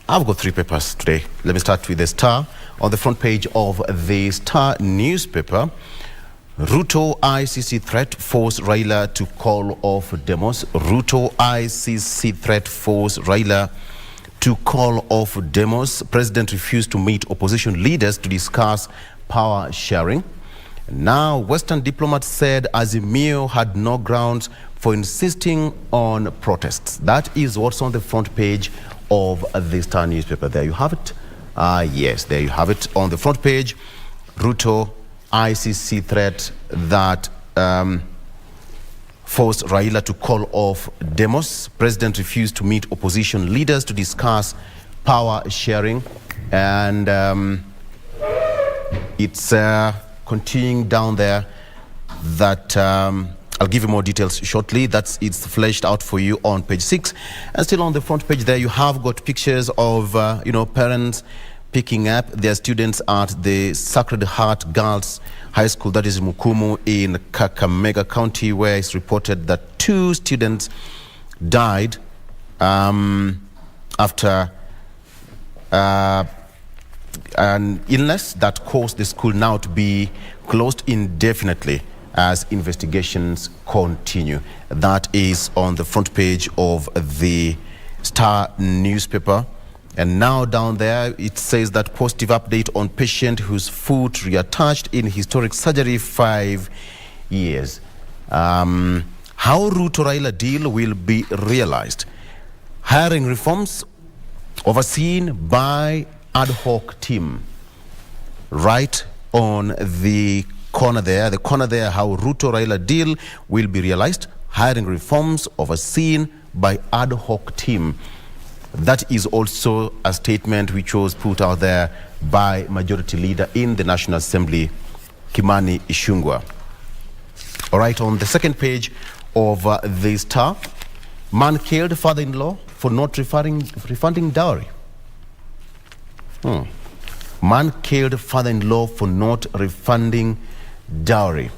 I've got three papers today. Let me start with the Star. On the front page of the Star newspaper, Ruto ICC threat forced Raila to call off demos. Ruto ICC threat forced Raila to call off demos. President refused to meet opposition leaders to discuss power sharing. Now, Western diplomats said Azimio had no grounds for insisting on protests. That is what's on the front page of the Star newspaper. There you have it. Yes, there you have it. On the front page, Ruto ICC threat that forced Raila to call off demos. President refused to meet opposition leaders to discuss power sharing. And it's continuing down there that I'll give you more details shortly. It's fleshed out for you on page 6. And still on the front page there, you have got pictures of parents picking up their students at the Sacred Heart Girls High School, that is Mukumu in Kakamega County, where it's reported that 2 students died after an illness that caused the school now to be closed indefinitely as investigations continue. That is on the front page of the Star newspaper. And now down there, it says that positive update on patient whose foot reattached in historic surgery 5 years. How Ruto Raila deal will be realized. Hiring reforms overseen by ad hoc team. Right on the corner there, how Ruto Raila deal will be realized. Hiring reforms overseen by ad hoc team. That is also a statement which was put out there by Majority Leader in the National Assembly, Kimani Ichung'wah. All right, on the second page of the Star, man killed father-in-law for not refunding dowry. Man killed father-in-law for not refunding dowry.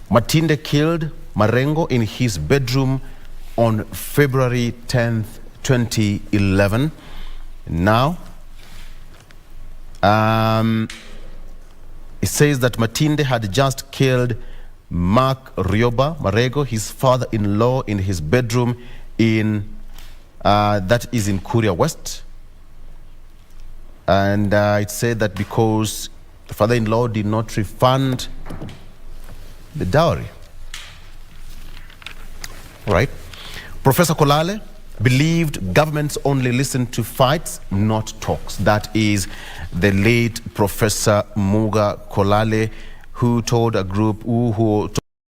Matinde killed Marengo in his bedroom on February 10th, 2011. Now, it says that Matinde had just killed Mark Rioba Marego, his father-in-law, in his bedroom in, that is in Kuria West. And it said that because the father-in-law did not refund the dowry. All right. Professor Kolale believed governments only listen to fights, not talks. That is the late Professor Muga Kolale, who told a group who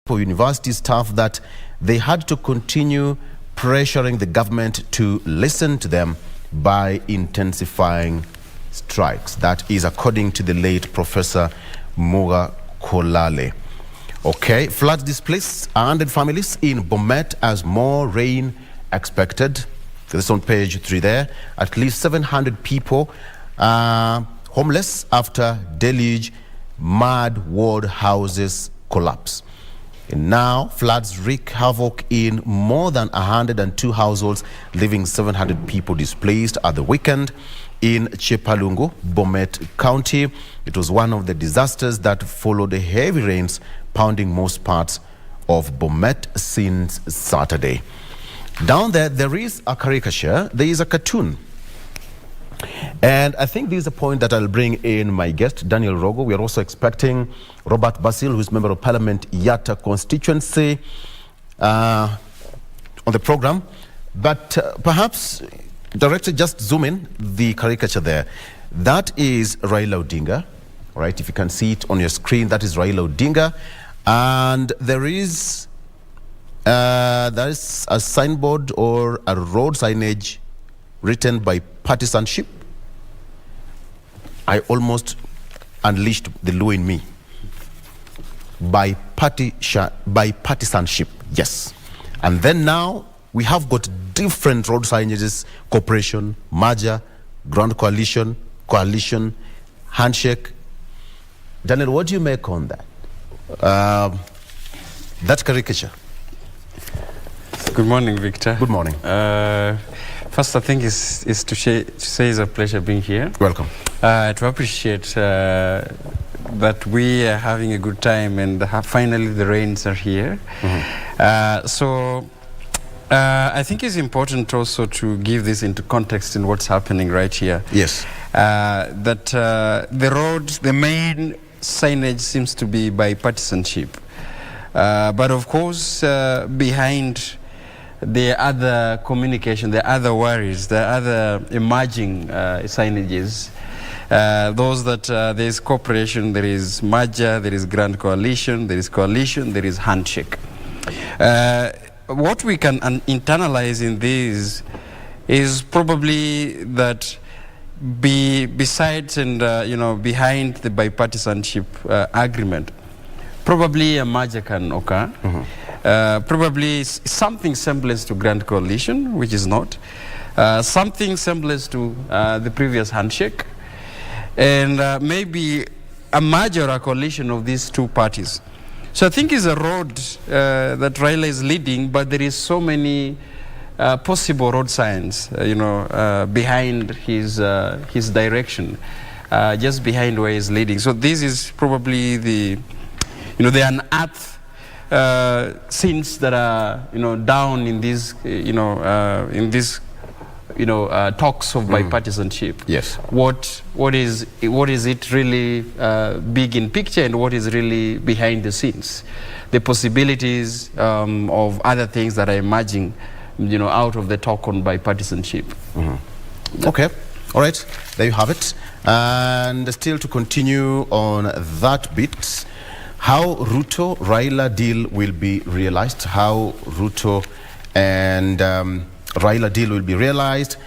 told university staff that they had to continue pressuring the government to listen to them by intensifying strikes. That is according to the late Professor Muga Kolale. Okay, floods displaced 100 families in Bomet as more rain expected. This is on page 3 there. At least 700 people homeless after deluge, mud ward houses collapse. And now floods wreak havoc in more than 102 households, leaving 700 people displaced at the weekend in Chepalungu, Bomet County. It was one of the disasters that followed the heavy rains pounding most parts of Bomet since Saturday. Down there, there is a caricature, there is a cartoon. And I think this is a point that I'll bring in my guest, Daniel Rogo. We are also expecting Robert Basil, who is member of Parliament, Yatta constituency, on the program. But perhaps, Director, just zoom in the caricature there. That is Raila Odinga, right? If you can see it on your screen, that is Raila Odinga. And there is a signboard or a road signage written by partisanship. I almost unleashed the law in me. By partisanship, yes. And then now we have got different road signages: cooperation, merger, grand coalition, coalition, handshake. Daniel, what do you make on that? That caricature. Good morning, Victor. Good morning. First, I think is to say it's a pleasure being here. Welcome. To appreciate that we are having a good time and finally the rains are here. I think it's important also to give this into context in what's happening right here. Yes. That the main signage seems to be bipartisanship. But of course, behind the other communication, the other worries, the other emerging signages, those that there is cooperation, there is merger, there is grand coalition, there is handshake. What we can internalize in this is probably that besides and behind the bipartisanship agreement, probably a merger can occur. Probably something semblance to grand coalition, which is not. Something semblance to the previous handshake. And maybe a merger or a coalition of these two parties. So I think it's a road that Raila is leading, but there is so many possible road signs, behind his direction, just behind where he's leading. So this is probably the unearthed scenes that are down in these talks of bipartisanship. Yes. What is it really big in picture, and what is really behind the scenes? The possibilities of other things that are emerging, out of the talk on bipartisanship. Okay. All right. There you have it. And still to continue on that bit, how Ruto-Raila deal will be realized, how Ruto and Raila deal will be realized.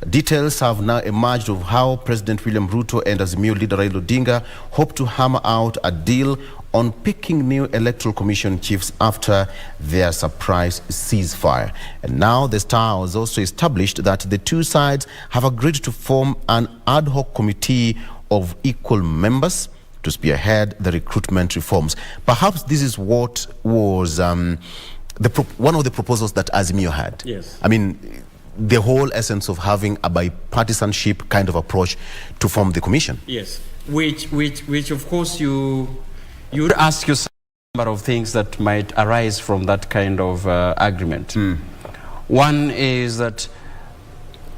Details have now emerged of how President William Ruto and Azimio leader Raila Odinga hope to hammer out a deal on picking new electoral commission chiefs after their surprise ceasefire. And now the Star has also established that the two sides have agreed to form an ad hoc committee of equal members to spearhead the recruitment reforms. Perhaps this is what was one of the proposals that Azimio had. Yes. I mean, the whole essence of having a bipartisanship kind of approach to form the commission. Yes, which of course you would ask yourself a number of things that might arise from that kind of agreement. One is that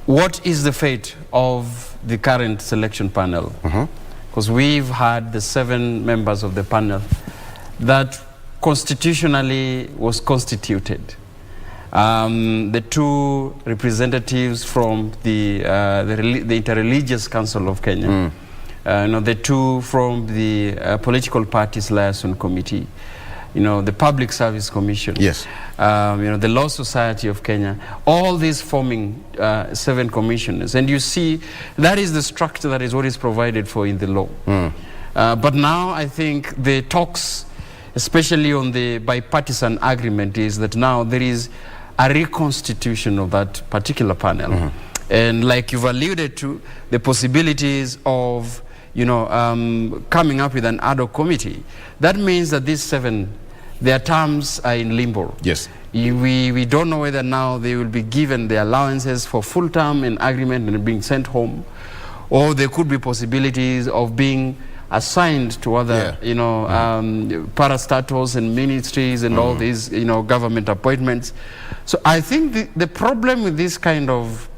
what is the fate of the current selection panel? Because we've had the 7 members of the panel that constitutionally was constituted. The 2 representatives from the Interreligious Council of Kenya, the 2 from the Political Parties Liaison Committee, the Public Service Commission, yes, the Law Society of Kenya, all these forming 7 commissioners. And you see, that is the structure, that is what is provided for in the law. But now I think the talks, especially on the bipartisan agreement, is that now there is a reconstitution of that particular panel. And like you've alluded to, the possibilities of coming up with an ad hoc committee. That means that these 7, their terms are in limbo. Yes. We don't know whether now they will be given the allowances for full term in agreement and being sent home, or there could be possibilities of being assigned to other, parastatals and ministries and all these, government appointments. So I think the problem with this kind of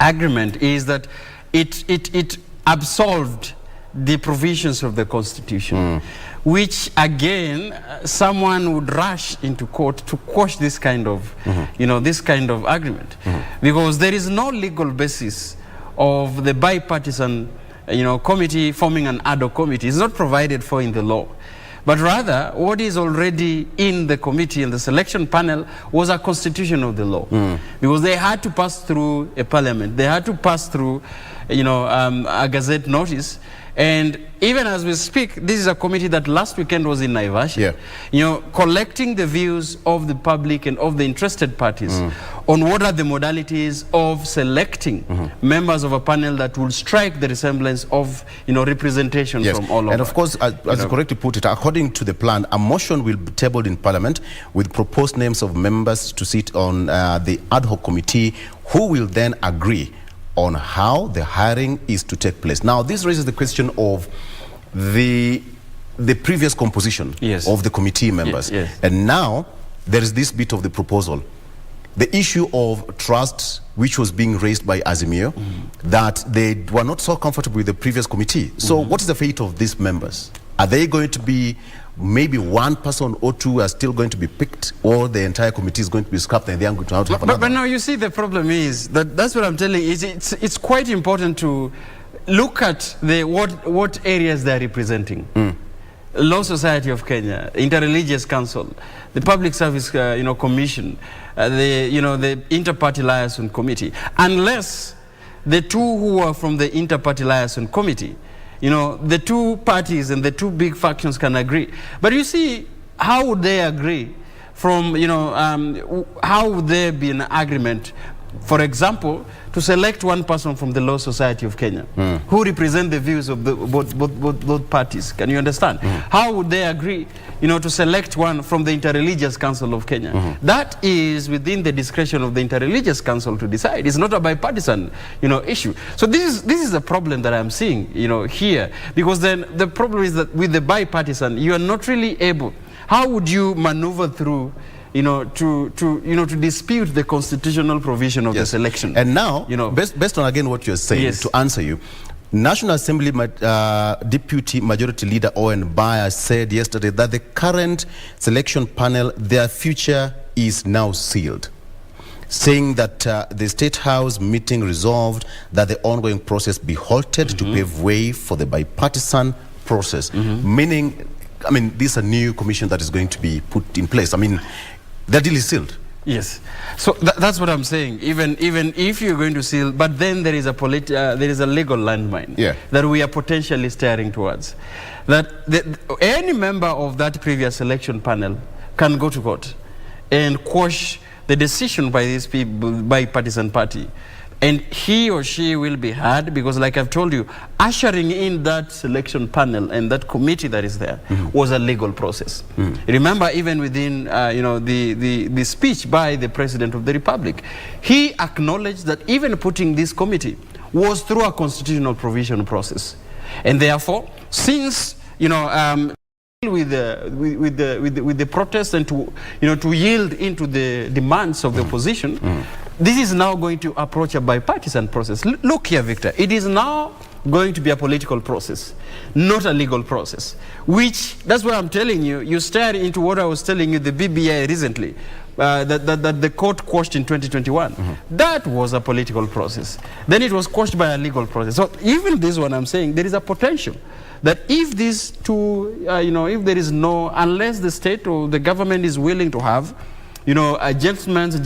agreement is that it absolved the provisions of the Constitution, which again, someone would rush into court to quash this kind of, this kind of agreement, because there is no legal basis of the bipartisan committee forming an ad hoc committee. It's not provided for in the law. But rather, what is already in the committee and the selection panel was a constitution of the law. Because they had to pass through a parliament. They had to pass through, a gazette notice. And even as we speak, this is a committee that last weekend was in Naivasha, Yeah. you know, collecting the views of the public and of the interested parties on what are the modalities of selecting members of a panel that will strike the resemblance of, you know, representation Yes. from all over. And of course, as you correctly put it, according to the plan, a motion will be tabled in Parliament with proposed names of members to sit on the ad hoc committee, who will then agree on how the hiring is to take place. Now, this raises the question of the previous composition of the committee members. Yes. And now, there is this bit of the proposal. The issue of trust, which was being raised by Azimio, that they were not so comfortable with the previous committee. So what is the fate of these members? Are they going to be, maybe one person or two are still going to be picked, or the entire committee is going to be scrapped and they are going to have another? But now you see, the problem is that's what I'm telling you. It's quite important to look at what areas they're representing. Law Society of Kenya, Interreligious Council, the Public Service Commission, the Inter-Party Liaison Committee. Unless the two who are from the Inter-Party Liaison Committee, you know, the two parties and the two big factions can agree. But you see, how would they agree from, how would there be an agreement, for example, to select one person from the Law Society of Kenya who represent the views of both parties? Can you understand? How would they agree, to select one from the Interreligious Council of Kenya? That is within the discretion of the Interreligious Council to decide. It's not a bipartisan, issue. So this is a problem that I'm seeing, here, because then the problem is that with the bipartisan, you are not really able. How would you maneuver through, to dispute the constitutional provision of the selection? And now, based on again what you're saying, to answer you, National Assembly Deputy Majority Leader Owen Bayer said yesterday that the current selection panel, their future is now sealed, saying that the State House meeting resolved that the ongoing process be halted to pave way for the bipartisan process, meaning, this is a new commission that is going to be put in place. The deal is sealed. Yes, so that's what I'm saying. Even if you're going to seal, but then there is a legal landmine that we are potentially staring towards. That any member of that previous election panel can go to court and quash the decision by these people, by partisan party. And he or she will be heard, because like I've told you, ushering in that selection panel and that committee that is there was a legal process. Remember, even within the speech by the President of the Republic, he acknowledged that even putting this committee was through a constitutional provision process. And therefore, since with the protest and to yield into the demands of the opposition, this is now going to approach a bipartisan process. Look here, Victor, it is now going to be a political process, not a legal process, which, that's what I'm telling you, you stare into what I was telling you, the BBI recently, that the court quashed in 2021. That was a political process. Then it was quashed by a legal process. So even this one, I'm saying, there is a potential that if these two, if there is unless the state or the government is willing to have, a gentleman's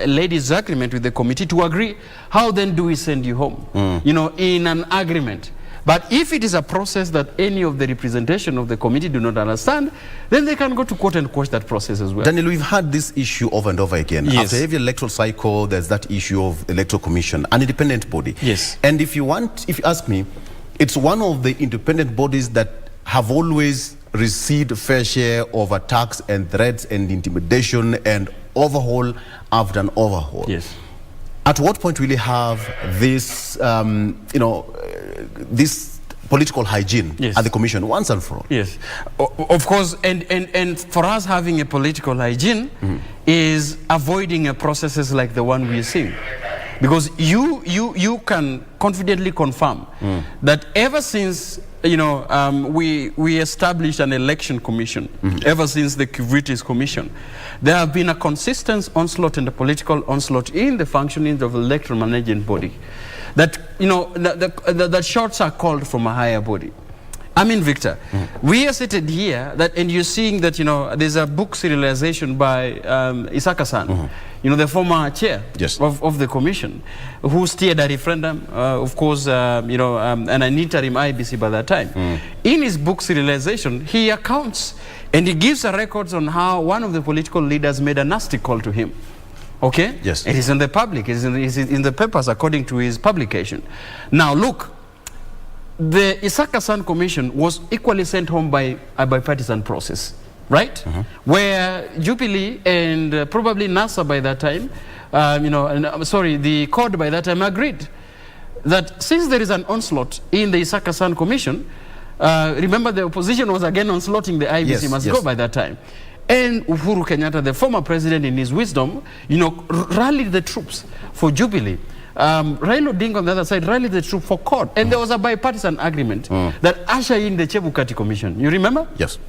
ladies' agreement with the committee to agree, how then do we send you home? In an agreement. But if it is a process that any of the representation of the committee do not understand, then they can go to court and quash that process as well. Daniel, we've had this issue over and over again. Yes. After every electoral cycle, there's that issue of electoral commission, an independent body. Yes. And if you ask me, it's one of the independent bodies that have always received a fair share of attacks and threats and intimidation and overhaul after an overhaul. Yes. At what point will you have this, this political hygiene at the commission once and for all? Yes, of course, and for us, having a political hygiene is avoiding processes like the one we are seeing. Because you can confidently confirm that ever since we established an election commission, ever since the KBC commission, there have been a consistent onslaught and a political onslaught in the functioning of the electoral management body. That that shots are called from a higher body, I mean, Victor, we are seated here, and you're seeing that, there's a book serialization by Isaka-san, the former chair of the commission, who steered a referendum, of course, and an interim IBC by that time. In his book serialization, he accounts and he gives a records on how one of the political leaders made a nasty call to him. Okay? Yes. It is in the public, it is in the papers according to his publication. Now, look. The Isaka-san Commission was equally sent home by a bipartisan process, right? Where Jubilee and probably NASA by that time, the CORD by that time agreed that since there is an onslaught in the Isaka-san Commission, remember the opposition was again onslaughting the IBC must go by that time. And Uhuru Kenyatta, the former president, in his wisdom, rallied the troops for Jubilee. Raila Odinga on the other side rallied the troops for court, and there was a bipartisan agreement that ushered in the Chebukati Commission. You remember? Yes.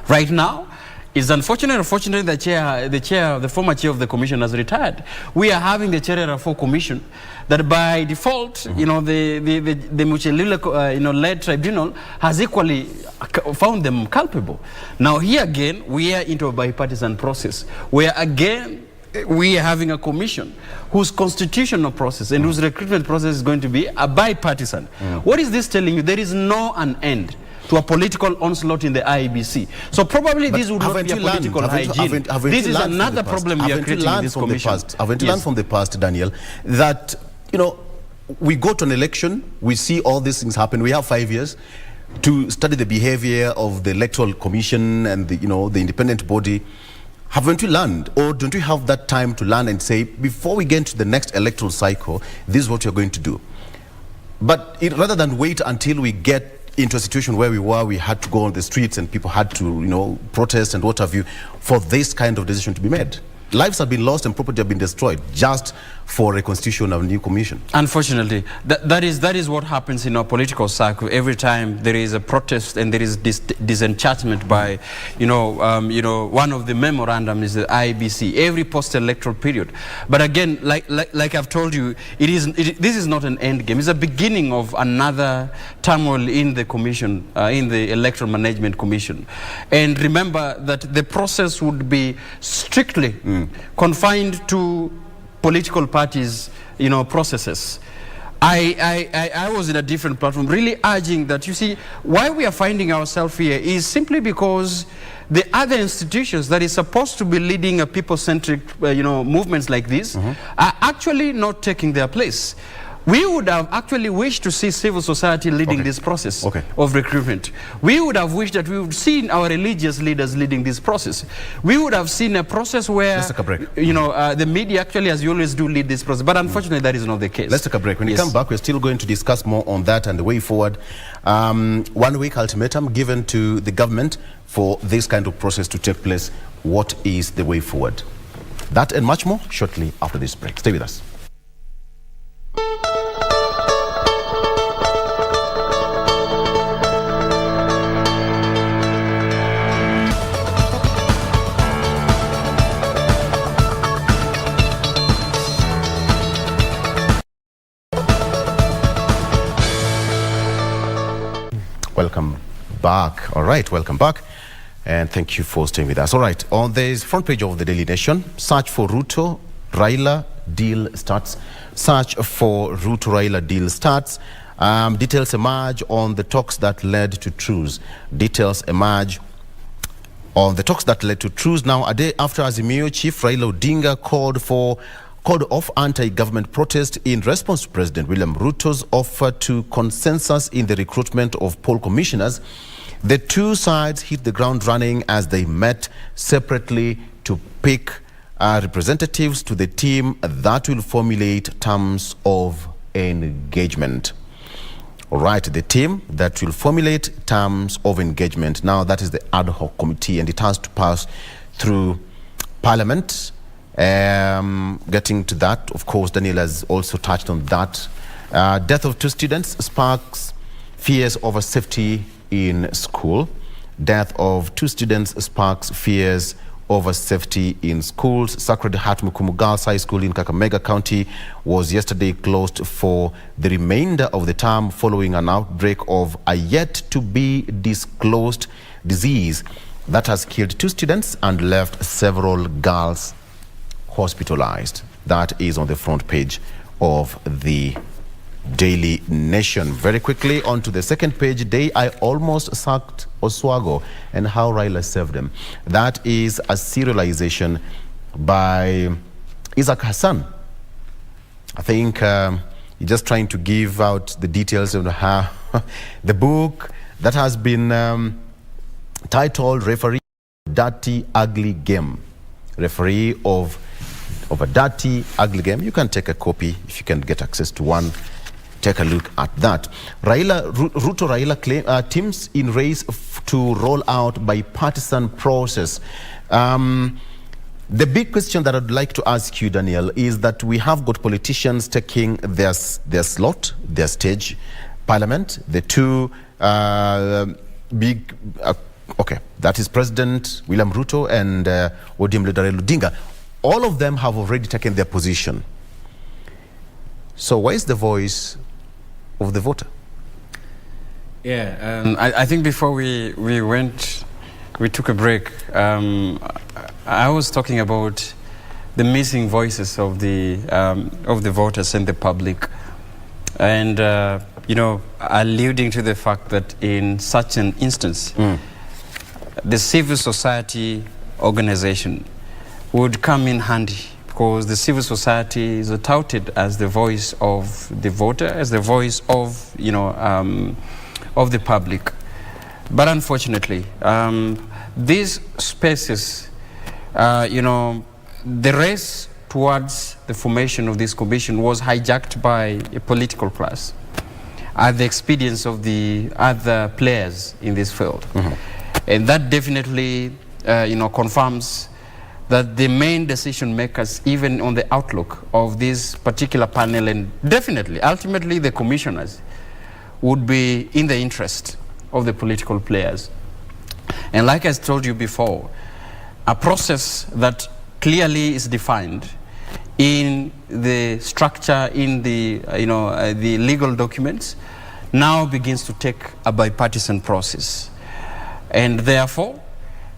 Right now, it's unfortunately the former chair of the commission has retired. We are having the Cherera 4 commission that by default, the Muchelule, led tribunal has equally found them culpable. Now here again, we are into a bipartisan process where again, we are having a commission whose constitutional process and whose recruitment process is going to be a bipartisan. What is this telling you? There is an end to a political onslaught in the IEBC. So probably this would not be a political hygiene. This is another problem we are creating in this commission. Haven't you learned from the past, Daniel, that, we go to an election, we see all these things happen, we have 5 years to study the behavior of the Electoral Commission and the independent body. Haven't you learned, or don't you have that time to learn and say, before we get into the next electoral cycle, this is what you're going to do? But rather than wait until we get into a situation where we had to go on the streets and people had to, protest and what have you, for this kind of decision to be made. Lives have been lost and property have been destroyed just for a constitution of a new commission. Unfortunately, that is what happens in our political cycle. Every time there is a protest and there is disenchantment by, one of the memorandum is the IBC, every post-electoral period. But again, like I've told you, this is not an end game. It's a beginning of another turmoil in the commission, in the Electoral Management Commission. And remember that the process would be strictly confined to political parties, processes. I was in a different platform, really urging that, you see, why we are finding ourselves here is simply because the other institutions that is supposed to be leading a people-centric, movements like this are actually not taking their place. We would have actually wished to see civil society leading this process of recruitment. We would have wished that we would see our religious leaders leading this process. We would have seen a process where, let's take a break. The media actually, as you always do, lead this process. But unfortunately, that is not the case. Let's take a break. When we come back, we're still going to discuss more on that and the way forward. 1 week ultimatum given to the government for this kind of process to take place. What is the way forward? That and much more shortly after this break. Stay with us. Welcome back. All right, welcome back. And thank you for staying with us. All right, on the front page of the Daily Nation, search for Ruto, Raila, deal starts. Search for Ruto, Raila, deal starts. Details emerge on the talks that led to truce. Details emerge on the talks that led to truce. Now, a day after Azimio Chief Raila Odinga called off anti-government protest in response to President William Ruto's offer to consensus in the recruitment of poll commissioners, the two sides hit the ground running as they met separately to pick representatives to the team that will formulate terms of engagement. All right, the team that will formulate terms of engagement. Now, that is the ad hoc committee, and it has to pass through Parliament. Getting to that, of course, Daniel has also touched on that. Death of 2 students sparks fears over safety in school. Death of 2 students sparks fears over safety in schools. Sacred Heart Mukumu Girls High School in Kakamega County was yesterday closed for the remainder of the term following an outbreak of a yet-to-be-disclosed disease that has killed 2 students and left several girls hospitalized. That is on the front page of the Daily Nation. Very quickly, on to the second page. Day I almost sacked Oswago and how Raila saved them. That is a serialization by Isaac Hassan. I think you're just trying to give out the details of how the book that has been titled Referee Dirty Ugly Game. Referee of a dirty ugly game. You can take a copy if you can get access to one. Take a look at that. Ruto Raila teams in race to roll out bipartisan process. The big question that I'd like to ask you, Daniel, is that we have got politicians taking their slot, their stage, parliament, the 2 big, okay, that is President William Ruto and ODM leader Raila Odinga. All of them have already taken their position. So where is the voice of the voter? Yeah, I think before we took a break, I was talking about the missing voices of the voters and the public, and you know, alluding to the fact that in such an instance, the civil society organization would come in handy, because the civil society is touted as the voice of the voter, as the voice of, you know, of the public. But unfortunately, these spaces, you know, the race towards the formation of this commission was hijacked by a political class at the expedience of the other players in this field. And that definitely, you know, confirms that the main decision makers, even on the outlook of this particular panel, and definitely, ultimately, the commissioners, would be in the interest of the political players. And like I told you before, a process that clearly is defined in the structure, in the, you know, the legal documents, now begins to take a bipartisan process. And therefore,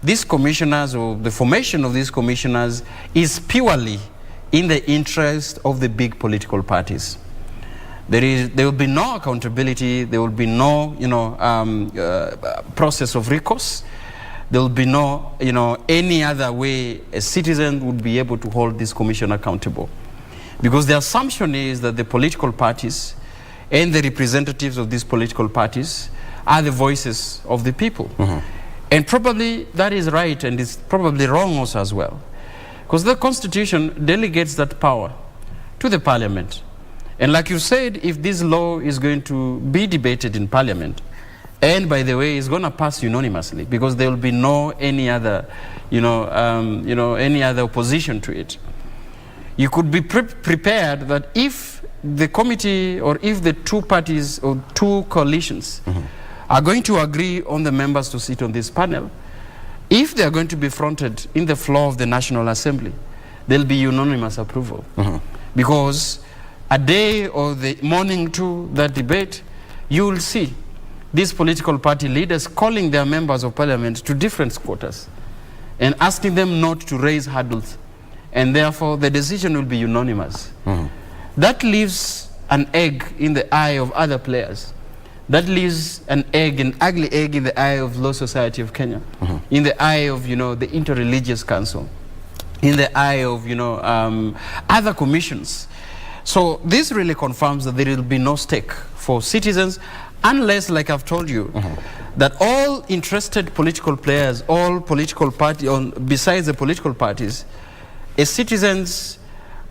these commissioners, or the formation of these commissioners, is purely in the interest of the big political parties. There will be no accountability. There will be no, you know, process of recourse. There will be no, you know, any other way a citizen would be able to hold this commission accountable, because the assumption is that the political parties and the representatives of these political parties are the voices of the people. And probably that is right, and it's probably wrong also as well, because the Constitution delegates that power to the Parliament. And like you said, if this law is going to be debated in Parliament, and by the way, it's going to pass unanimously, because there will be no any other, you know, any other opposition to it. You could be prepared that if the committee, or if the 2 parties or 2 coalitions are going to agree on the members to sit on this panel, if they are going to be fronted in the floor of the National Assembly, there'll be unanimous approval. Because a day or the morning to that debate, you will see these political party leaders calling their members of parliament to different quarters and asking them not to raise hurdles. And therefore, the decision will be unanimous. That leaves an egg in the eye of other players. That leaves an egg, an ugly egg, in the eye of Law Society of Kenya, in the eye of, you know, the Interreligious Council, in the eye of, you know, other commissions. So this really confirms that there will be no stake for citizens, unless, like I've told you, that all interested political players, all political parties, besides the political parties, citizens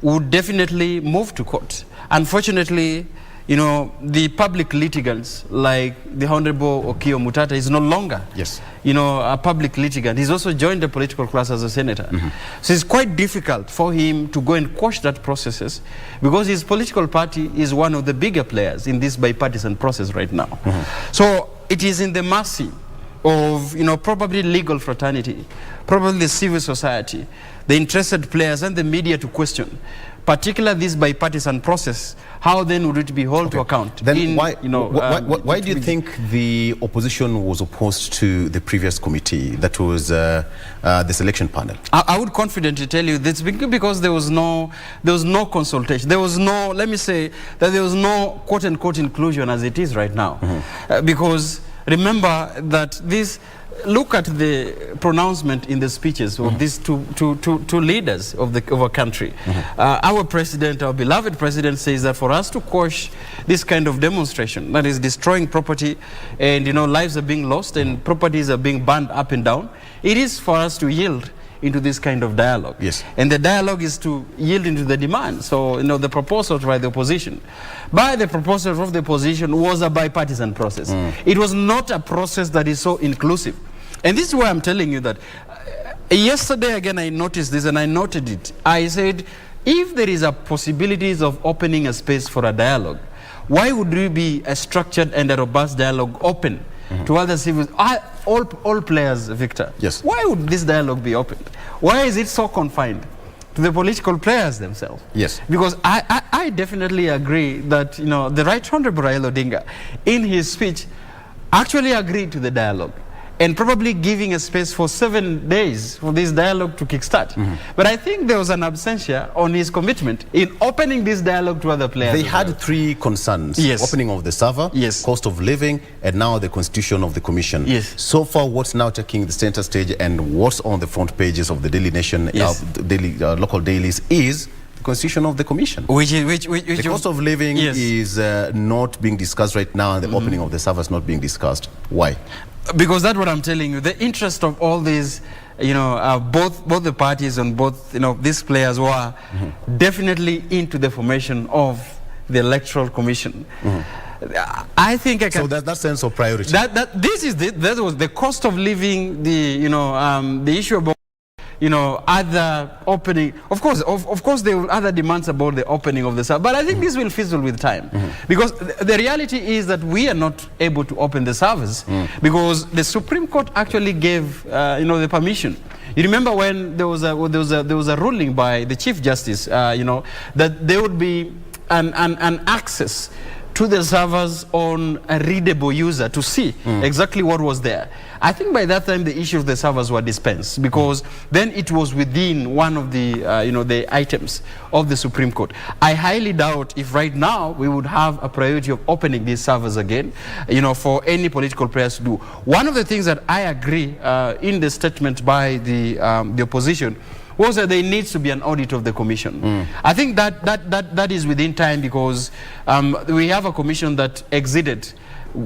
would definitely move to court. Unfortunately, you know, the public litigants, like the Honorable Okiya Mutata, is no longer, you know, a public litigant. He's also joined the political class as a senator. So it's quite difficult for him to go and quash that processes, because his political party is one of the bigger players in this bipartisan process right now. So it is in the mercy of, you know, probably legal fraternity, probably the civil society, the interested players and the media to question, particularly this bipartisan process, how then would it be held to account? Then why do you think the opposition was opposed to the previous committee, that was the selection panel? I would confidently tell you that's because there was no consultation. There was no, let me say that there was no quote unquote inclusion as it is right now. Because remember that this, look at the pronouncement in the speeches of these two leaders of our country. Our president, our beloved president, says that for us to quash this kind of demonstration that is destroying property, and, you know, lives are being lost and properties are being burned up and down, it is for us to yield into this kind of dialogue. Yes. And the dialogue is to yield into the demand. So, you know, the proposal by the opposition, was a bipartisan process. It was not a process that is so inclusive. And this is why I'm telling you that yesterday again I noticed this and I noted it. I said, if there is a possibilities of opening a space for a dialogue, why would we be a structured and a robust dialogue open to other civil, all players, Victor? Yes. Why would this dialogue be opened? Why is it so confined to the political players themselves? Yes. Because I definitely agree that, you know, the Right Honorable Raila Odinga in his speech actually agreed to the dialogue, and probably giving a space for 7 days for this dialogue to kickstart. But I think there was an absentia on his commitment in opening this dialogue to other players. They had three concerns: opening of the server, cost of living, and now the constitution of the commission. So far, what's now taking the center stage and what's on the front pages of the Daily Nation, local dailies, is the constitution of the commission. The cost of living is not being discussed right now, and the opening of the server is not being discussed. Why? Because that's what I'm telling you. The interest of all these, you know, both the parties and both, you know, these players were definitely into the formation of the Electoral Commission. I think I can. So that sense of priority. That was the cost of living, the issue about, you know, other opening. Of course, there were other demands about the opening of the server. But I think this will fizzle with time, because the reality is that we are not able to open the servers because the Supreme Court actually gave, you know, the permission. You remember when there was a ruling by the Chief Justice, you know, that there would be an access to the servers on a readable user to see exactly what was there. I think by that time the issue of the servers were dispensed, because then it was within one of the, you know, the items of the Supreme Court. I highly doubt if right now we would have a priority of opening these servers again, you know, for any political players to do. One of the things that I agree in the statement by the opposition was that there needs to be an audit of the commission. I think that is within time, because we have a commission that exited,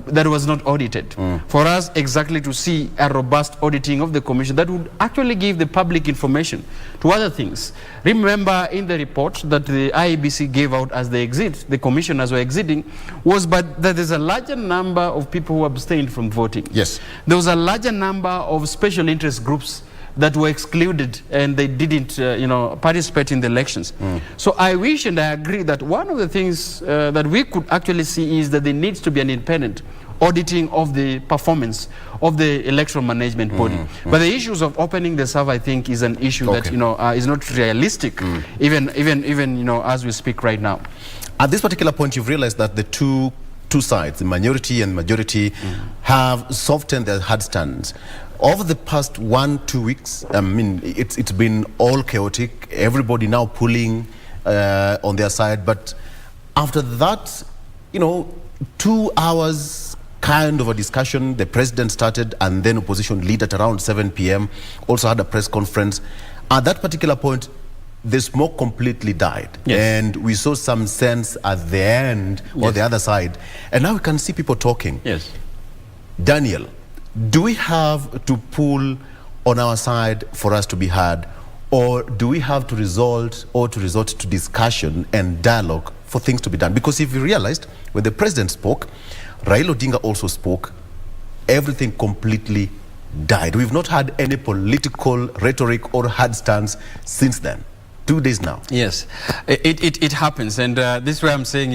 that was not audited. For us exactly to see a robust auditing of the commission that would actually give the public information to other things. Remember in the report that the IEBC gave out as they exit, the commissioners were exiting, was but that there's a larger number of people who abstained from voting. Yes. There was a larger number of special interest groups that were excluded and they didn't, you know, participate in the elections. So I wish and I agree that one of the things that we could actually see is that there needs to be an independent auditing of the performance of the electoral management body. But the issues of opening the server, I think, is an issue that, you know, is not realistic, even you know, as we speak right now. At this particular point, you've realized that the two sides, the minority and majority, have softened their hard stands. Over the past 1-2 weeks, I mean, it's been all chaotic. Everybody now pulling on their side. But after that, you know, 2 hours kind of a discussion, the president started, and then opposition leader at around 7 p.m. also had a press conference. At that particular point, the smoke completely died. And we saw some sense at the end or the other side. And now we can see people talking. Daniel, do we have to pull on our side for us to be heard, or do we have to resort to discussion and dialogue for things to be done? Because if you realized, when the president spoke, Raila Odinga also spoke, everything completely died. We've not had any political rhetoric or hard stance since then. 2 days now. Yes, it happens, and this is why I'm saying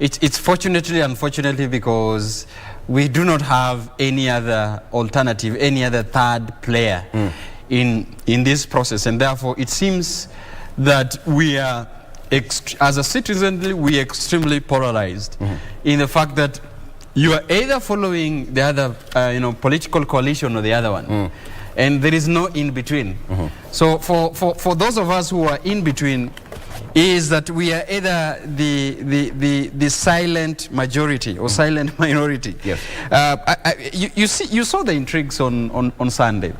it's fortunately, unfortunately, because we do not have any other alternative, any other third player in this process, and therefore it seems that we are, as a citizen, we are extremely polarized in the fact that you are either following the other, political coalition or the other one, and there is no in between. So for those of us who are in between, is that we are either the silent majority or silent minority. Yes. You saw the intrigues on Sunday.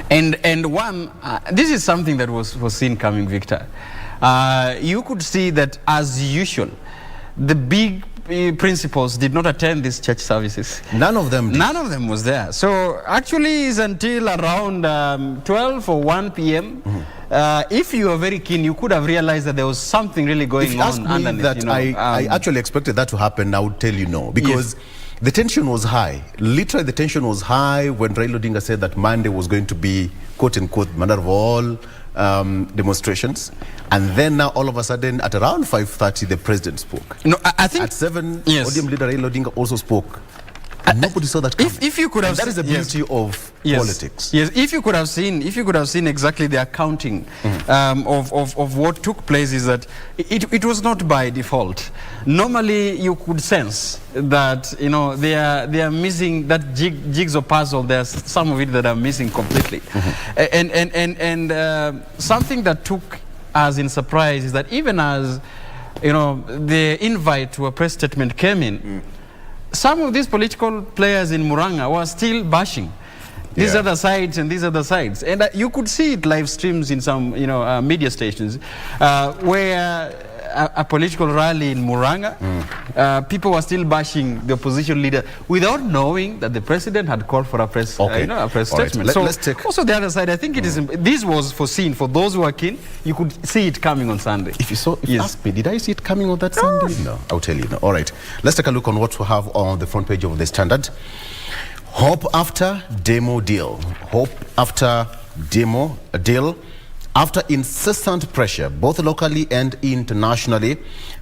And one, this is something that was seen coming, Victor. You could see that, as usual, the big principals did not attend these church services. None of them did. None of them was there. So actually it's until around 12 or 1 p.m. If you were very keen, you could have realized that there was something really going on underneath. If you asked me that I actually expected that to happen, I would tell you no. Because the tension was high. Literally, the tension was high when Raila Odinga said that Monday was going to be, quote-unquote, manner of all demonstrations. And then now, all of a sudden, at around 5:30, the president spoke. No, I think... At 7, yes. ODM leader Raila Odinga also spoke. Nobody saw that coming. If you could have, that is the beauty of politics. Yes, if you could have seen exactly the accounting of what took place, is that it was not by default. Normally, you could sense that they are missing that jigsaw puzzle. There's some of it that are missing completely, and something that took us in surprise is that even as the invite to a press statement came in. Some of these political players in Muranga were still bashing these other sides and these other sides. And you could see it live streams in some media stations where a political rally in Muranga, people were still bashing the opposition leader without knowing that the president had called for a press, statement. Right. Let's take also the other side, I think it is. This was foreseen for those who are keen. You could see it coming on Sunday. If you ask me, did I see it coming on that Sunday? No, I'll tell you. No. All right, let's take a look on what we have on the front page of the Standard. Hope after demo deal. Hope after demo deal. After incessant pressure, both locally and internationally,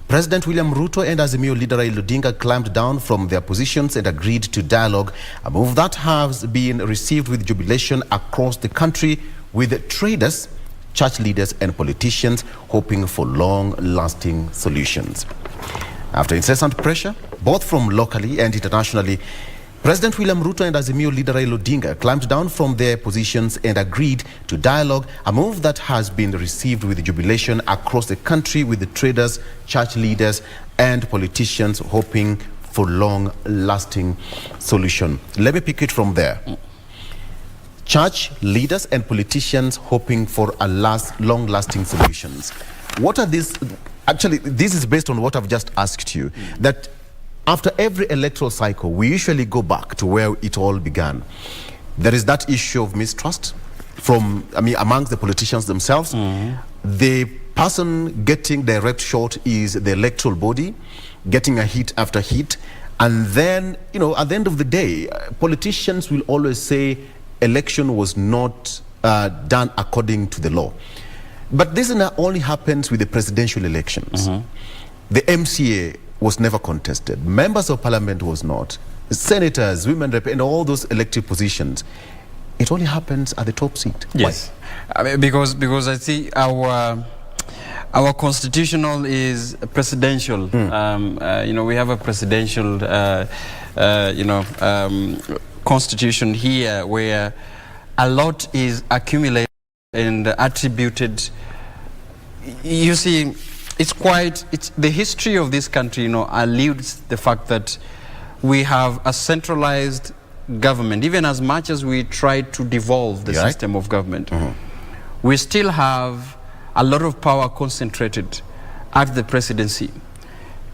President William Ruto and Azimio leader Raila Odinga climbed down from their positions and agreed to dialogue, a move that has been received with jubilation across the country, with traders, church leaders and politicians hoping for long-lasting solutions. After incessant pressure, both from locally and internationally, President William Ruto and Azimio leader Raila Odinga climbed down from their positions and agreed to dialogue, a move that has been received with jubilation across the country, with the traders, church leaders and politicians hoping for long-lasting solution. Let me pick it from there. Church leaders and politicians hoping for a long-lasting solutions. What are these? Actually, this is based on what I've just asked you, that after every electoral cycle, we usually go back to where it all began. There is that issue of mistrust amongst the politicians themselves. The person getting direct shot is the electoral body, getting a hit after hit. And then, at the end of the day, politicians will always say election was not done according to the law. But this only happens with the presidential elections. The MCA was never contested. Members of parliament was not. Senators, women rep, and all those elected positions. It only happens at the top seat. Yes. Why? Because I think our constitutional is presidential. We have a presidential, constitution here where a lot is accumulated and attributed. You see, it's the history of this country, alludes the fact that we have a centralized government. Even as much as we try to devolve the system of government, we still have a lot of power concentrated at the presidency.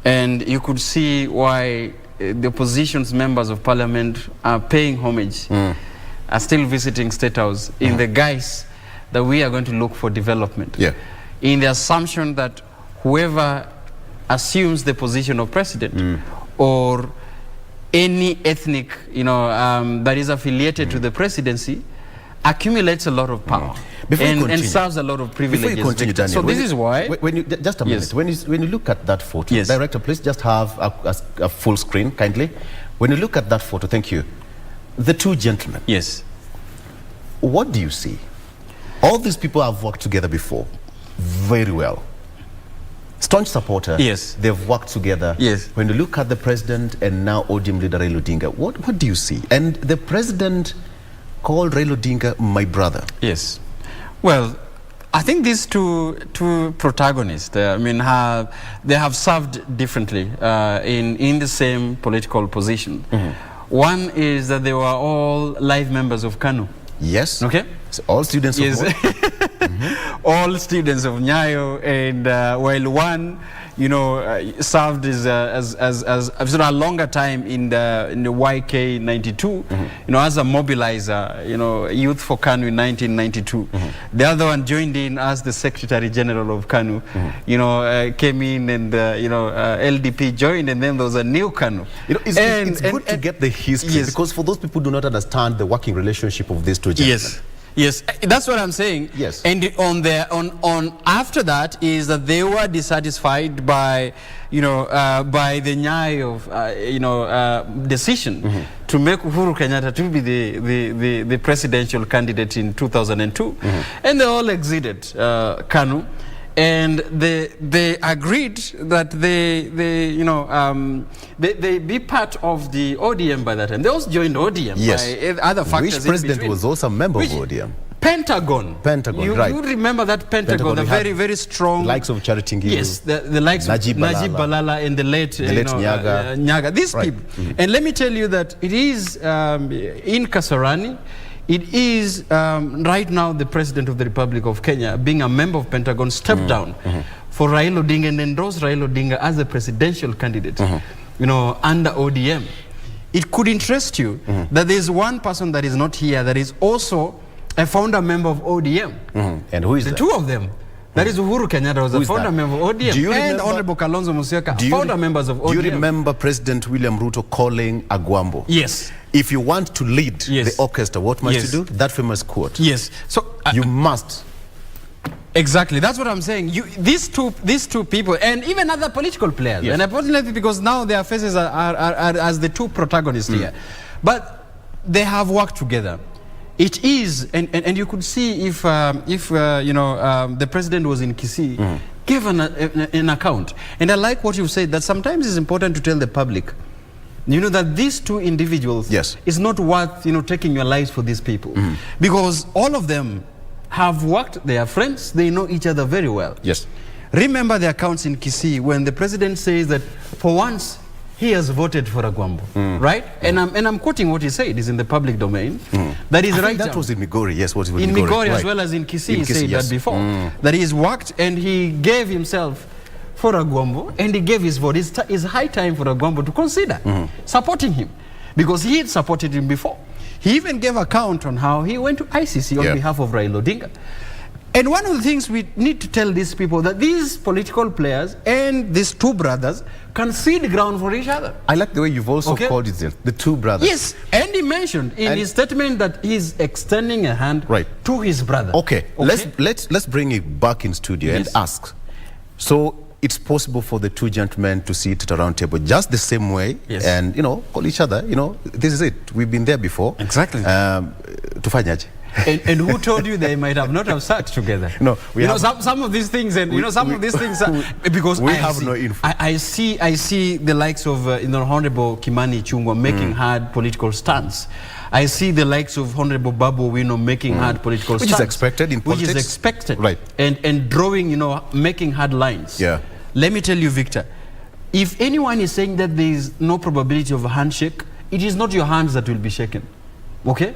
And you could see why the opposition's members of parliament are paying homage, are still visiting State House in the guise that we are going to look for development. In the assumption that whoever assumes the position of president or any ethnic, that is affiliated to the presidency, accumulates a lot of power and serves a lot of privileges. Before you continue, Daniel, so this is why... Just a minute. When you look at that photo, yes. Director, please just have a full screen, kindly. When you look at that photo, thank you, the two gentlemen. Yes. What do you see? All these people have worked together before, very well. Staunch supporter. Yes. They've worked together. Yes. When you look at the president and now ODM leader Raila Odinga, what do you see? And the president called Raila Odinga my brother. Yes. Well, I think these two protagonists, they have served differently in the same political position. Mm-hmm. One is that they were all live members of KANU. Yes. Okay. So all students of what? Mm-hmm. All students of Nyayo, and while one, served as a longer time in the YK 92, mm-hmm. As a mobilizer, Youth for KANU in 1992. Mm-hmm. The other one joined in as the Secretary General of KANU. Mm-hmm. Came in and LDP joined, and then there was a new KANU. It's good to get the history, yes. Because for those people who do not understand the working relationship of these two gentlemen. Yes. Yes, that's what I'm saying. Yes. And after that is that they were dissatisfied by, by the Nyayo, decision mm-hmm. to make Uhuru Kenyatta to be the presidential candidate in 2002, mm-hmm. and they all exited KANU. And they agreed that they be part of the ODM by that time. They also joined ODM, yes. by other factors. Which president was also a member of ODM? Pentagon. Right. You remember that Pentagon, the very, very strong... likes of Charity Ngilu. Yes, the likes Najib of Najib Balala and the late Nyaga. Nyaga. These right. people. Mm-hmm. And let me tell you that it is in Kasarani. It is right now the President of the Republic of Kenya, being a member of Pentagon, stepped down for Raila Odinga and endorsed Raila Odinga as a presidential candidate, under ODM. It could interest you that there is one person that is not here that is also a founder member of ODM. And who is that? The two of them. That is Uhuru Kenyatta, was a founder member of ODM, and Honorable Kalonzo Musyoka, founder members of ODM. Do you remember President William Ruto calling Agwambo? Yes. If you want to lead yes. the orchestra, what must yes. you do? That famous quote. Yes. So you must. Exactly. That's what I'm saying. These two people, and even other political players, yes. and unfortunately, because now their faces are as the two protagonists here, but they have worked together. It is, and you could see if the president was in Kisii, give an account. And I like what you said, that sometimes it's important to tell the public, that these two individuals yes. is not worth, taking your lives for these people. Because all of them have worked, they are friends, they know each other very well. Yes. Remember the accounts in Kisii when the president says that for once, he has voted for Agwambo, right? And I'm quoting what he said. It's in the public domain. That is right. That was in Migori. Yes, what was in Migori right. as well as in Kisii. He said yes. that before. That he's worked and he gave himself for Agwambo and he gave his vote. It's high time for Agwambo to consider supporting him, because he had supported him before. He even gave account on how he went to ICC on behalf of Raila Odinga. And one of the things we need to tell these people, that these political players and these two brothers can cede ground for each other. I like the way you've also called it the two brothers. Yes, and he mentioned in his statement that he's extending a hand to his brother. Okay. Let's bring it back in studio and ask. So it's possible for the two gentlemen to sit at a round table just the same way and, call each other, this is it. We've been there before. Exactly. Tufanyaje. And who told you they might have not have sat together? No, some of these things, and some of these things are, because we have no info. I see the likes of Honorable Kimani Ichung'wah making hard political stance. I see the likes of Honorable Babu Owino making hard political stance. Which is expected in politics. Which is expected. Right. And drawing, making hard lines. Yeah. Let me tell you, Victor, if anyone is saying that there is no probability of a handshake, it is not your hands that will be shaken. Okay?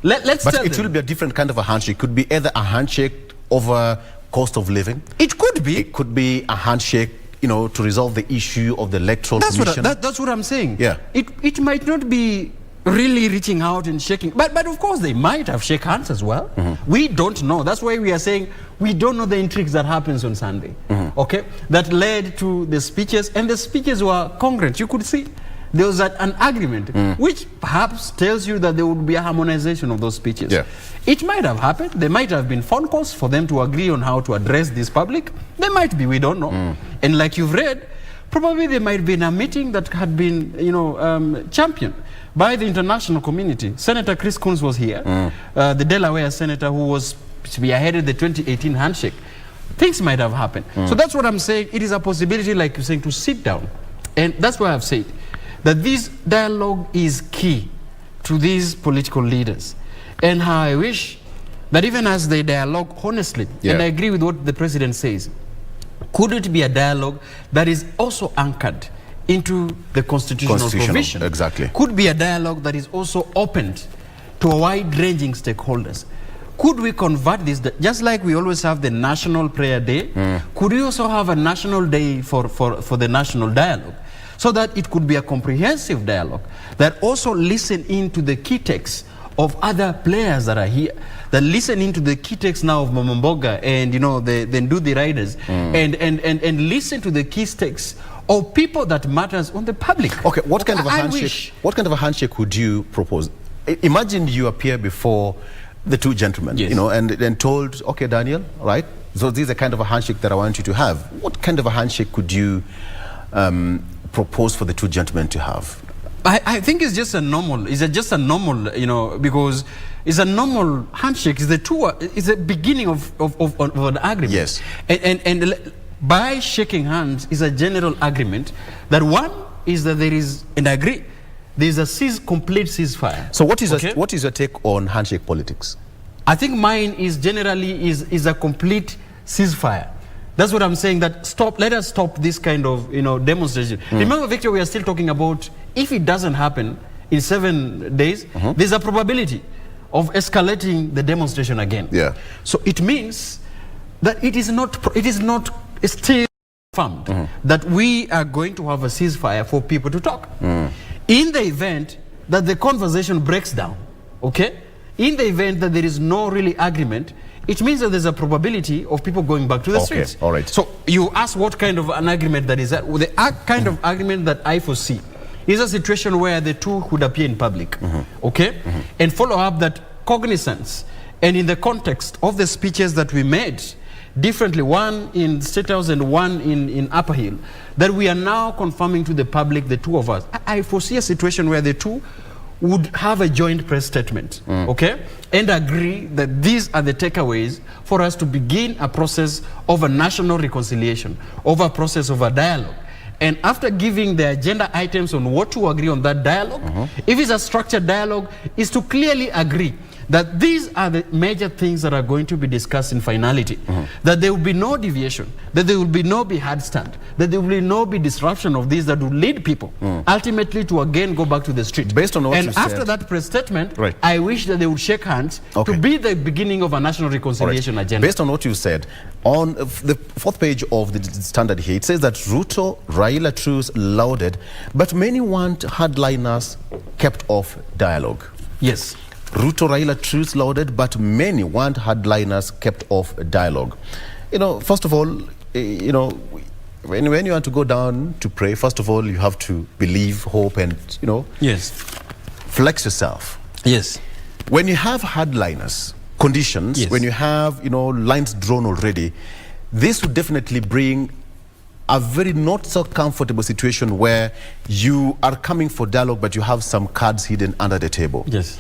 But it will be a different kind of a handshake. It could be either a handshake over cost of living. It could be. It could be a handshake, to resolve the issue of the electoral commission. That's what I'm saying. Yeah. It might not be really reaching out and shaking, but of course they might have shake hands as well. We don't know. That's why we are saying we don't know the intrigues that happens on Sunday. Okay, that led to the speeches, and the speeches were congruent. You could see there was an agreement, which perhaps tells you that there would be a harmonization of those speeches. Yeah. It might have happened. There might have been phone calls for them to agree on how to address this public. There might be, we don't know. And like you've read, probably there might be a meeting that had been, championed by the international community. Senator Chris Coons was here, the Delaware senator who was spearheaded the 2018 handshake. Things might have happened. So that's what I'm saying. It is a possibility, like you're saying, to sit down. And that's why I've said that this dialogue is key to these political leaders. And how I wish that even as they dialogue honestly, and I agree with what the president says, could it be a dialogue that is also anchored into the constitutional provision? Exactly. Could be a dialogue that is also opened to a wide-ranging stakeholders. Could we convert this, just like we always have the National Prayer Day, could we also have a national day for the national dialogue? So that it could be a comprehensive dialogue that also listen into the key texts of other players that are here, that listen into the key text now of Mamamboga and the Ndudi riders, and listen to the key texts of people that matters on the public. Okay, what kind of a handshake? What kind of a handshake would you propose? Imagine you appear before the two gentlemen, and told, okay, Daniel, right? So this is the kind of a handshake that I want you to have. What kind of a handshake could you propose for the two gentlemen to have? I think it's just a normal, because it's a normal handshake. It's the beginning of an agreement. Yes. And by shaking hands is a general agreement that one is that there is, and I agree, there is a complete ceasefire. So what is your take on handshake politics? I think mine is generally is a complete ceasefire. That's what I'm saying, that let us stop this kind of, demonstration. Remember, Victor, we are still talking about if it doesn't happen in 7 days, there's a probability of escalating the demonstration again. Yeah. So it means that it is not still confirmed that we are going to have a ceasefire for people to talk. In the event that the conversation breaks down, okay? In the event that there is no really agreement, it means that there's a probability of people going back to the streets. All right. So you ask what kind of an agreement that is that. The kind of agreement that I foresee is a situation where the two would appear in public, okay? And follow up that cognizance, and in the context of the speeches that we made differently, one in State House and one in Upper Hill, that we are now confirming to the public, the two of us. I foresee a situation where the two would have a joint press statement, okay, and agree that these are the takeaways for us to begin a process of a national reconciliation, of a process of a dialogue. And after giving the agenda items on what to agree on that dialogue, if it's a structured dialogue, is to clearly agree that these are the major things that are going to be discussed in finality, that there will be no deviation, that there will be no hard stand, that there will no disruption of these that will lead people ultimately to again go back to the street. Based on what you said. And after that press statement, right, I wish that they would shake hands to be the beginning of a national reconciliation agenda. Based on what you said, on the fourth page of the Standard here, it says that Ruto, Raila truce lauded, but many want hardliners kept off dialogue. Yes. Ruto, Raila truce lauded, but many want hardliners kept off dialogue. First of all, when you want to go down to pray, first of all, you have to believe, hope, and, yes, flex yourself. Yes. When you have hardliners, conditions, when you have, lines drawn already, this would definitely bring a very not so comfortable situation where you are coming for dialogue, but you have some cards hidden under the table. Yes.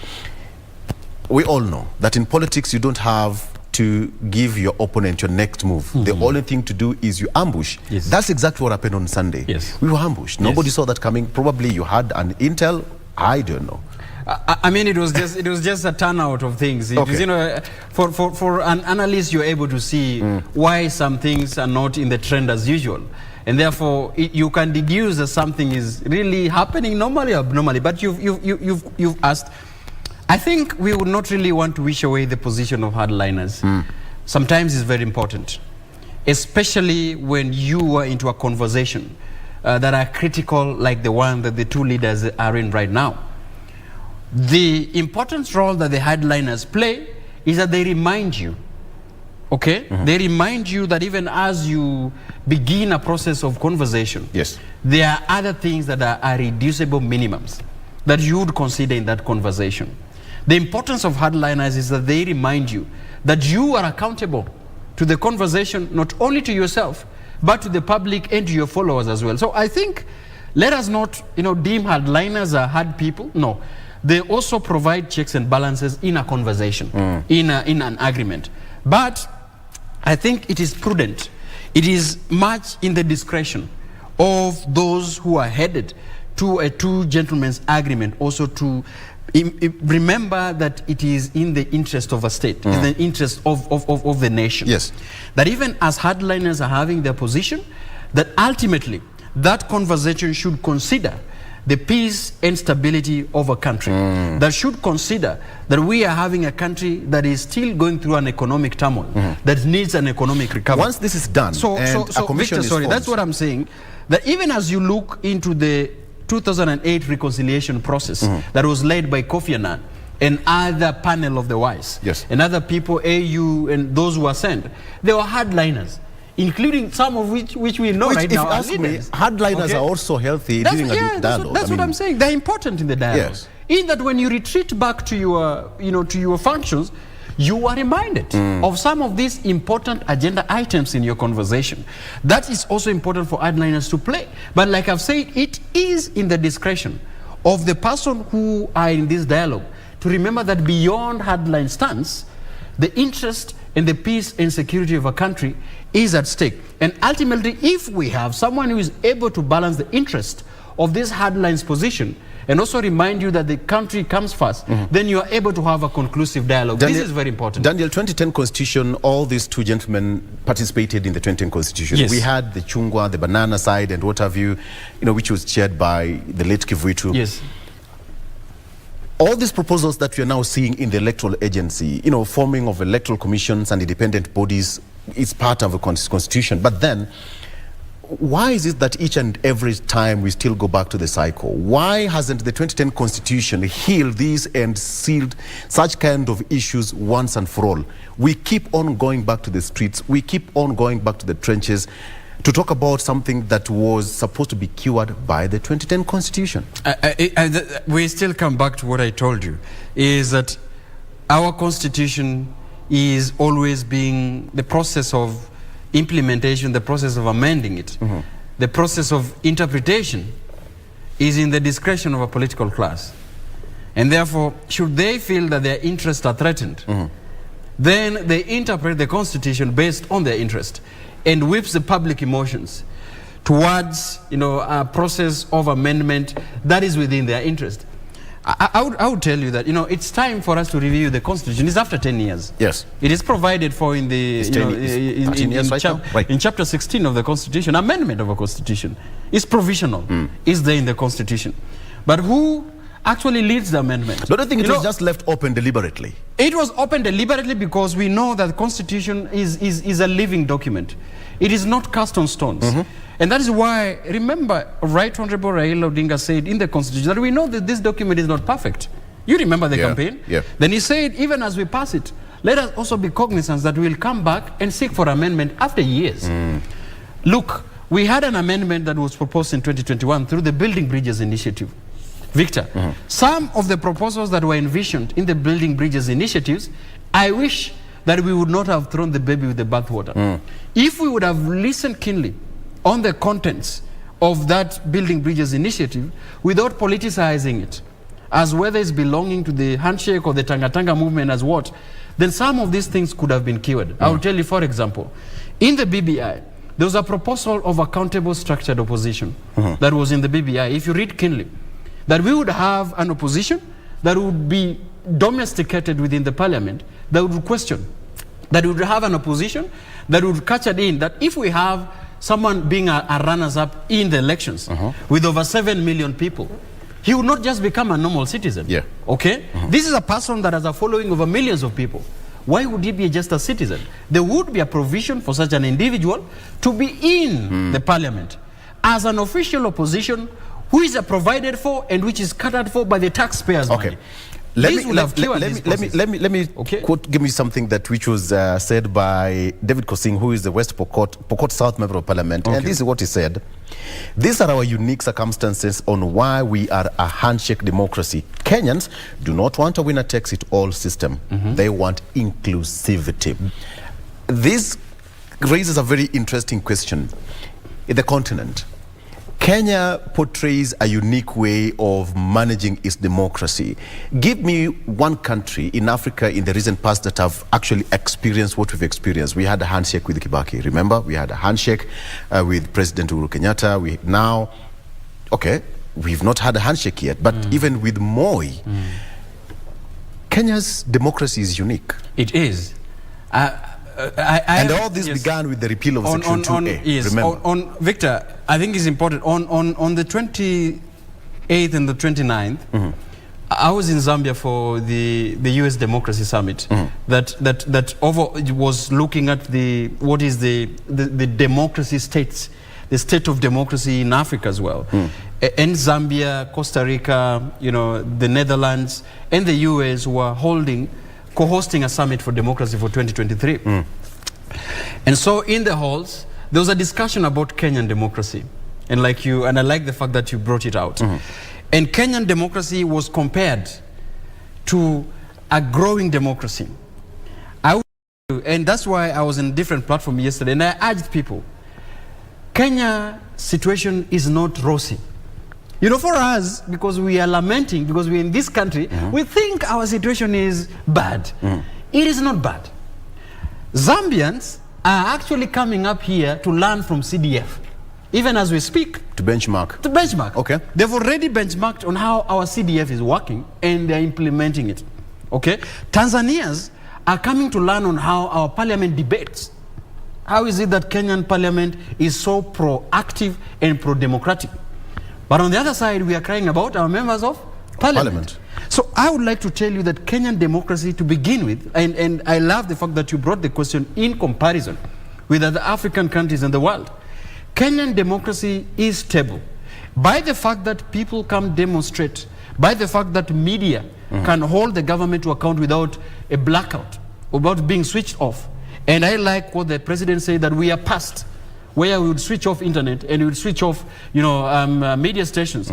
We all know that in politics, you don't have to give your opponent your next move. The only thing to do is you ambush. Yes. That's exactly what happened on Sunday. Yes. We were ambushed. Nobody saw that coming. Probably you had an intel. I don't know. I mean, it was just a turnout of things. For an analyst, you're able to see why some things are not in the trend as usual. And therefore, you can deduce that something is really happening normally or abnormally. But you've asked, I think we would not really want to wish away the position of hardliners. Sometimes it's very important, especially when you are into a conversation that are critical like the one that the two leaders are in right now. The important role that the hardliners play is that they remind you, okay? They remind you that even as you begin a process of conversation, yes, there are other things that are reducible minimums that you would consider in that conversation. The importance of hardliners is that they remind you that you are accountable to the conversation, not only to yourself, but to the public and to your followers as well. So I think let us not, deem hardliners are hard people. No, they also provide checks and balances in a conversation, in an agreement. But I think it is prudent. It is much in the discretion of those who are headed to a two gentlemen's agreement also to remember that it is in the interest of a state, in the interest of the nation. Yes. That even as hardliners are having their position, that ultimately that conversation should consider the peace and stability of a country. That should consider that we are having a country that is still going through an economic turmoil, that needs an economic recovery. Once this is done, so a commission Victor, is sorry, formed. that's what I'm saying. That even as you look into the 2008 reconciliation process that was led by Kofi Annan and other panel of the wise, yes, and other people, AU and those who are sent, they were hardliners, including some of which we know right now are leaders. Hardliners are also healthy during a dialogue. That's what I'm saying. They're important in the dialogue. Yes. In that when you retreat back to your, to your functions, you are reminded of some of these important agenda items in your conversation. That is also important for hardliners to play. But like I've said, it is in the discretion of the person who are in this dialogue to remember that beyond hardline stance, the interest and the peace and security of a country is at stake. And ultimately, if we have someone who is able to balance the interest of this hardlines position and also remind you that the country comes first, then you are able to have a conclusive dialogue. This is very important. Daniel, 2010 Constitution, all these two gentlemen participated in the 2010 Constitution. Yes. We had the Chungwa, the banana side, and what have you, which was chaired by the late Kivuitu. Yes. All these proposals that we are now seeing in the electoral agency, forming of electoral commissions and independent bodies, is part of the constitution. But then, why is it that each and every time we still go back to the cycle? Why hasn't the 2010 Constitution healed these and sealed such kind of issues once and for all? We keep on going back to the streets. We keep on going back to the trenches to talk about something that was supposed to be cured by the 2010 Constitution. We still come back to what I told you, is that our Constitution is always being the process of implementation, the process of amending it, the process of interpretation is in the discretion of a political class. And therefore, should they feel that their interests are threatened, then they interpret the Constitution based on their interest and whips the public emotions towards a process of amendment that is within their interest. I would tell you that it's time for us to review the Constitution. It's after 10 years. Yes. It is provided for in the in chapter 16 of the Constitution. Amendment of a Constitution is provisional. Is there in the Constitution? But who actually leads the amendment? But I don't think it was just left open deliberately. It was open deliberately because we know that the Constitution is a living document. It is not cast on stones. And that is why, remember, Right Honorable Raila Odinga said in the Constitution that we know that this document is not perfect. You remember the campaign? Yeah. Then he said, even as we pass it, let us also be cognizant that we will come back and seek for amendment after years. Look, we had an amendment that was proposed in 2021 through the Building Bridges Initiative. Victor, some of the proposals that were envisioned in the Building Bridges initiatives, I wish that we would not have thrown the baby with the bathwater. If we would have listened keenly on the contents of that Building Bridges initiative without politicizing it as whether it's belonging to the handshake or the Tanga movement as what, then some of these things could have been cured. I will tell you, for example, in the BBI, there was a proposal of accountable structured opposition that was in the BBI. If you read keenly, that we would have an opposition that would be domesticated within the parliament, that would question, that would have an opposition that would catch it in, that if we have someone being a runners-up in the elections with over 7 million people, he would not just become a normal citizen. Yeah. Okay? This is a person that has a following of millions of people. Why would he be just a citizen? There would be a provision for such an individual to be in the parliament as an official opposition who is provided for and which is catered for by the taxpayers' money. Let This me, will have cured this process. let me Okay. quote, give me something that which was said by David Kosing, who is the West Pokot South Member of Parliament. Okay. And this is what he said. These are our unique circumstances on why we are a handshake democracy. Kenyans do not want a winner-takes-it-all system. They want inclusivity. This raises a very interesting question. In the continent, Kenya portrays a unique way of managing its democracy. Give me one country in Africa in the recent past that have actually experienced what we've experienced. We had a handshake with Kibaki, remember? We had a handshake with President Uhuru Kenyatta. We've not had a handshake yet, but even with Moi, Kenya's democracy is unique. It is. And all this began with the repeal of Section 2A. Yes, remember? Victor, I think it's important. On the 28th and the 29th, I was in Zambia for the U.S. Democracy Summit that was looking at what is the democracy states, the state of democracy in Africa as well. And Zambia, Costa Rica, the Netherlands, and the U.S. were co-hosting a summit for democracy for 2023. And so in the halls, there was a discussion about Kenyan democracy. And I like the fact that you brought it out. And Kenyan democracy was compared to a growing democracy. And that's why I was in a different platform yesterday, and I urged people, Kenya situation is not rosy. For us, because we are lamenting, because we're in this country, we think our situation is bad. It is not bad. Zambians are actually coming up here to learn from CDF, even as we speak. To benchmark. To benchmark. Okay. They've already benchmarked on how our CDF is working, and they're implementing it. Okay. Tanzanians are coming to learn on how our parliament debates. How is it that Kenyan parliament is so proactive and pro-democratic? But on the other side, we are crying about our members of parliament. So I would like to tell you that Kenyan democracy, to begin with, and I love the fact that you brought the question in comparison with other African countries in the world. Kenyan democracy is stable by the fact that people come demonstrate, by the fact that media can hold the government to account without a blackout, without being switched off. And I like what the president said, that we are past where we would switch off internet and we would switch off, media stations.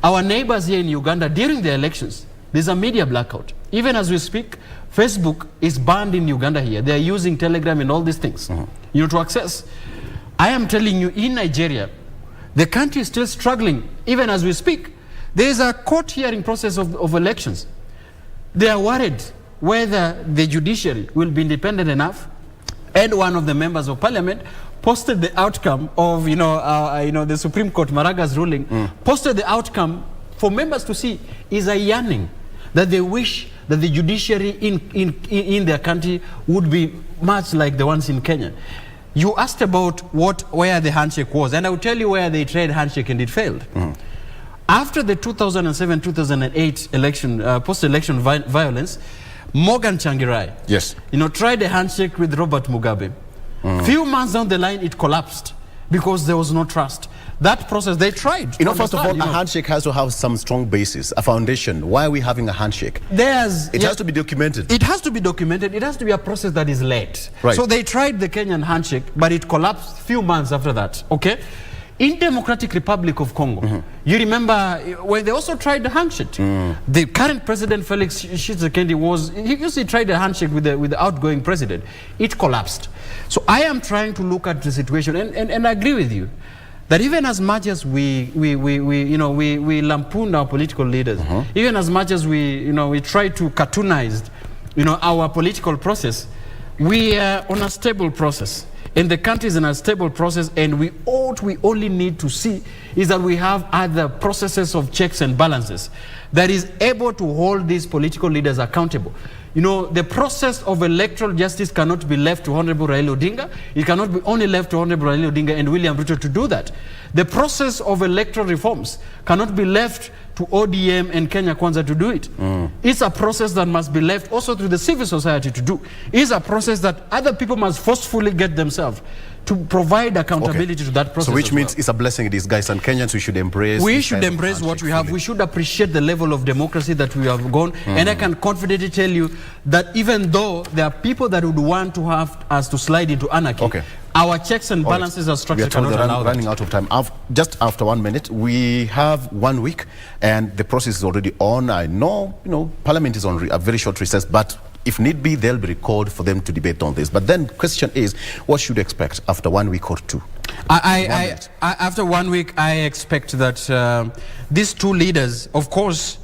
Our neighbors here in Uganda, during the elections, there's a media blackout. Even as we speak, Facebook is banned in Uganda here. They are using Telegram and all these things, to access. I am telling you, in Nigeria, the country is still struggling. Even as we speak, there is a court hearing process of elections. They are worried whether the judiciary will be independent enough. And one of the members of parliament posted the outcome of, the Supreme Court, Maraga's ruling, posted the outcome for members to see. Is a yearning that they wish that the judiciary in their country would be much like the ones in Kenya. You asked about where the handshake was, and I will tell you where they tried handshake and it failed. After the 2007-2008 election, post-election violence, Morgan Tsvangirai, tried a handshake with Robert Mugabe. Few months down the line, it collapsed because there was no trust. That process, they tried. First of all, a handshake has to have some strong basis, a foundation. Why are we having a handshake? It has to be documented. It has to be documented. It has to be a process that is led. Right. So they tried the Kenyan handshake, but it collapsed few months after that. Okay. In Democratic Republic of Congo, you remember when they also tried the handshake. The current president, Felix Tshisekedi, he used to try the handshake with the outgoing president. It collapsed. So I am trying to look at the situation and I agree with you that even as much as we lampoon our political leaders, even as much as we try to cartoonize our political process, we are on a stable process. And the country is in a stable process, and we only need to see is that we have other processes of checks and balances that is able to hold these political leaders accountable. The process of electoral justice cannot be left to Honorable Raila Odinga. It cannot be only left to Honorable Raila Odinga and William Ruto to do that. The process of electoral reforms cannot be left to ODM and Kenya Kwanza to do it. It's a process that must be left also to the civil society to do. It's a process that other people must forcefully get themselves to provide accountability to that process. So which means it's a blessing in disguise, and Kenyans, we should embrace. We should embrace what we have. We should appreciate the level of democracy that we have gone. And I can confidently tell you that even though there are people that would want to have us to slide into anarchy, our checks and balances are structured cannot allow that. Running out of time. Just after 1 minute, we have 1 week, and the process is already on. I know, Parliament is on a very short recess, but if need be, they'll be recalled for them to debate on this. But then question is, what should we expect after 1 week or two? After 1 week, I expect that these two leaders, of course,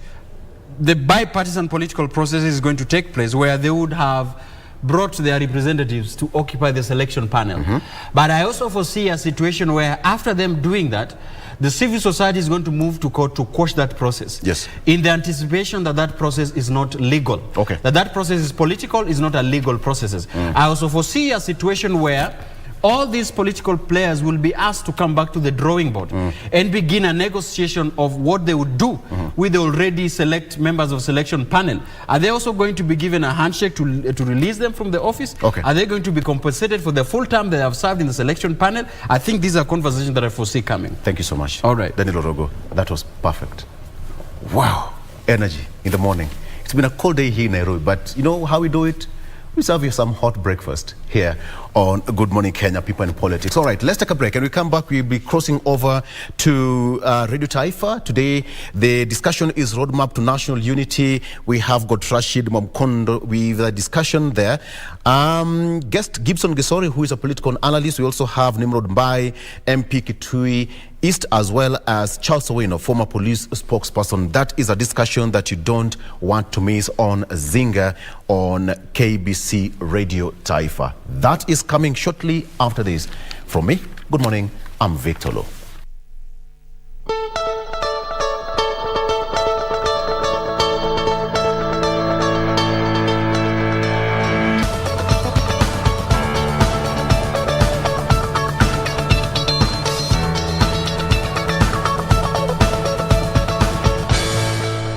the bipartisan political process is going to take place where they would have brought their representatives to occupy the selection panel. But I also foresee a situation where after them doing that, the civil society is going to move to court to quash that process. Yes. In the anticipation that that process is not legal. That process is political, is not a legal process. I also foresee a situation where all these political players will be asked to come back to the drawing board and begin a negotiation of what they would do with the already select members of selection panel. Are they also going to be given a handshake to release them from the office? Are they going to be compensated for the full time they have served in the selection panel? I think these are conversations that I foresee coming. Thank you so much. All right. Daniel Orogo, that was perfect. Wow. Energy in the morning. It's been a cold day here in Nairobi, but you know how we do it? We serve you some hot breakfast here on Good Morning Kenya, People and Politics. All right, let's take a break. And we come back, we'll be crossing over to Radio Taifa. Today, the discussion is Roadmap to National Unity. We have got Rashid Momkondo with a discussion there. Guest Gibson Gesori, who is a political analyst. We also have Nimrod Mbai, MP Kitui East, as well as Charles Owino, former police spokesperson. That is a discussion that you don't want to miss on Zinga on KBC Radio Taifa. That is coming shortly after this. From me, good morning, I'm Victor Lo.